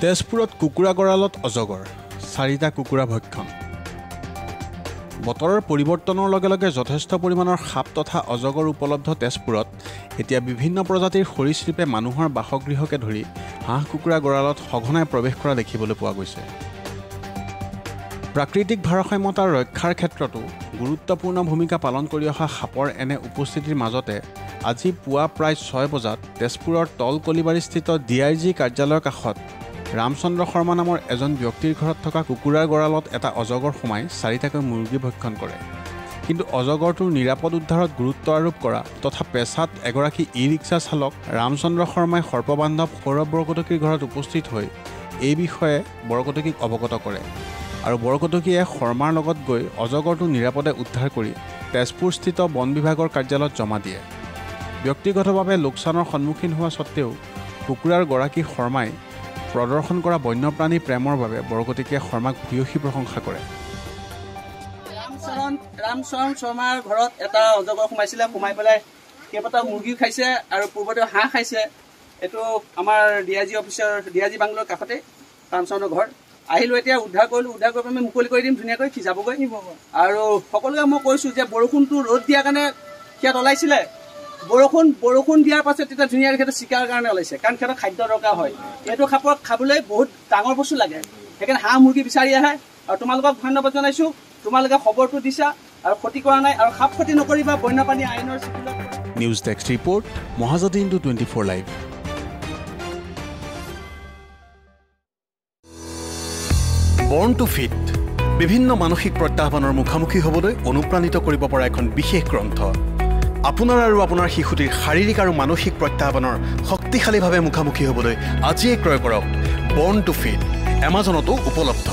তেজপুৰত কুকুৰা গঁৰালত অজগৰ 4টা কুকুৰা ভক্ষণ বতৰৰ পৰিৱৰ্তনৰ লগে লগে যথেষ্ট পৰিমাণৰ সাপ তথা অজগৰ উপলব্ধ তেজপুৰত এতিয়া বিভিন্ন প্ৰজাতিৰ সৰীসৃপে মানুহৰ বাসগৃহকে ধৰি হাঁহ কুকুৰা গঁৰালত সঘনাই প্ৰৱেশ কৰা দেখিবলৈ পোৱা গৈছে প্ৰাকৃতিক ভাৰসাম্যতা ৰক্ষাৰ ক্ষেত্ৰতো গুৰুত্বপূৰ্ণ ভূমিকা পালন কৰি অহা সাপৰ এনে উপস্থিতিৰ মাজতে আজি পুৱা প্ৰায় 6 বজাত তেজপুৰৰ তলকলিবাৰীস্থিত DIG কাৰ্যালয়ৰ কাষত ৰামচন্দ্ৰ শৰ্মা নামৰ এজন ব্যক্তিৰ ঘৰত থকা কুকুৰাৰ গঁৰালত এটা অজগৰ সোমাই 4টাকৈ মুৰ্গী ভক্ষণ কৰে কিন্তু অজগৰটোৰ নিৰাপদ উদ্ধাৰত গুৰুত্ব আৰোপ কৰা তথা পেছাত এগৰাকী ই-ৰিক্সা চালক ৰামচন্দ্ৰ শৰ্মাই সৰ্পবান্ধৱ সৌৰভ বৰকটকীৰ ঘৰত উপস্থিত হৈ এই বিষয়ে বৰকটকীক অৱগত কৰে আৰু বৰকটকীয়ে শৰ্মাৰ লগত গৈ অজগৰটো নিৰাপদে উদ্ধাৰ কৰি তেজপুৰস্থিত বন বিভাগৰ কাৰ্যালয়ত জমা দিয়ে ব্যক্তিগতভাৱে লোকচানৰ সন্মুখীন হোৱা সত্ত্বেও কুকুৰাৰ গৰাকী শৰ্মাই প্ৰদৰ্শন কৰা বন্যপ্ৰাণী প্ৰেমৰ বাবে বৰকটকীয়ে শৰ্মাক ভূয়সী প্ৰশংসা কৰে ৰামচৰণ শৰ্মাৰ ঘৰত এটা অজগৰ সোমাইছিলে সোমাই পেলাই কেইবাটাও মুৰ্গী খাইছে আৰু পূৰ্বতে হাঁহ খাইছে এইটো আমাৰ DIG অফিচাৰ DIG বাংলোৰ কাষতে ৰামচৰণৰ ঘৰ আহিলোঁ এতিয়া উদ্ধাৰ কৰি আমি মুকলি কৰি দিম ধুনীয়াকৈ সিজাবগৈ আৰু সকলোকে মই কৈছোঁ যে বৰষুণটো ৰ'দ দিয়াৰ কাৰণে সিয়াত ওলাইছিলে বৰষুণ দিয়াৰ পাছত তেতিয়া ধুনীয়াকৈ সিহঁতে চিকাৰ কাৰণে ওলাইছে কাৰণ সিহঁতৰ খাদ্য দৰকাৰ হয় এইটো সাপক খাবলৈ বহুত ডাঙৰ বস্তু লাগে সেইকাৰণে হাঁহ মুৰ্গী বিচাৰি আহে আৰু তোমালোকক ধন্যবাদ জনাইছোঁ তোমালোকে খবৰটো দিছা আৰু ক্ষতি কৰা নাই আৰু সাপ ক্ষতি নকৰিবা বন্যপ্ৰাণী আইনৰ news desk report Mahajati into 24 live বৰ্ণ টু ফিট বিভিন্ন মানসিক প্ৰত্যাহ্বানৰ মুখামুখি হ'বলৈ অনুপ্ৰাণিত কৰিব পৰা এখন বিশেষ গ্ৰন্থ আপোনাৰ আৰু আপোনাৰ শিশুটিৰ শাৰীৰিক আৰু মানসিক প্ৰত্যাহ্বানৰ শক্তিশালীভাৱে মুখামুখি হ'বলৈ আজিয়ে ক্ৰয় কৰক বৰ্ণ টু ফিট এমাজনতো উপলব্ধ